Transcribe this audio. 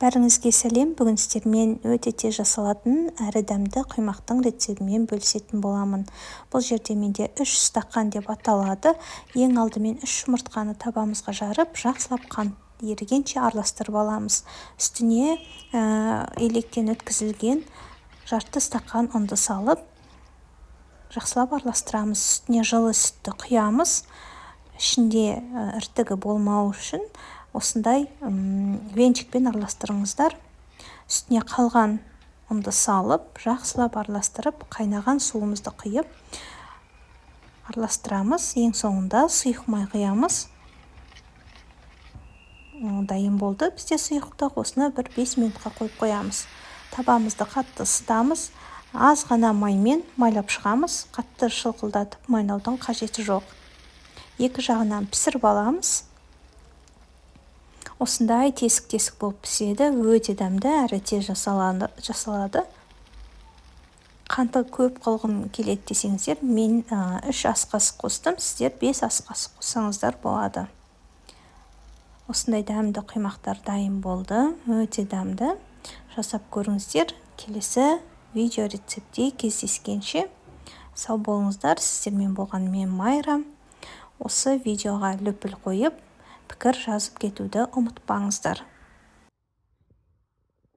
Бәріңізге сәлем. Бүгін сіздермен өте тез жасалатын әрі дәмді құймақтың рецептімен бөлісетін боламын. Бұл жерде менде 3 стақан деп аталады. Ең алдымен 3 жұмыртқаны табамызға жарып, жақсылап қант ерігенше араластырып аламыз. Үстіне електен өткізілген жарты стақан ұнды салып, жақсылап араластырамыз. Үстіне жылы сүтті құямыз. Ішінде іртігі болмау үшін осындай венчикпен араластырыңыздар. Үстіне қалған ұнды салып, жақсылап араластырып, қайнаған суымызды құйып араластырамыз. Ең соңында сұйық май құямыз. Дайын болды. Бізде сұйықтық, осыны бір 5 минутқа қойып қоямыз. Табамызды қатты ысытамыз. Аз ғана маймен майлап шығамыз. Қатты шылқылдатып майнаудың қажеті жоқ. Екі жағынан пісіріп аламыз. Осындай тесік-тесік болып піседі. Өте дәмді әрі тез жасалады. Қанты көп қылғым келеді десеңіздер, мен 3 ас қасық қостым, сіздер 5 ас қасық қоссаңыздар болады. Осындай дәмді құймақтар дайын болды. Өте дәмді. Жасап көріңіздер. Келесі видео рецептте кездескенше сау болыңыздар. Сіздермен болған мен Майра. Осы видеоға лүпіл қойып, пікір жазып кетуді ұмытпаңыздар.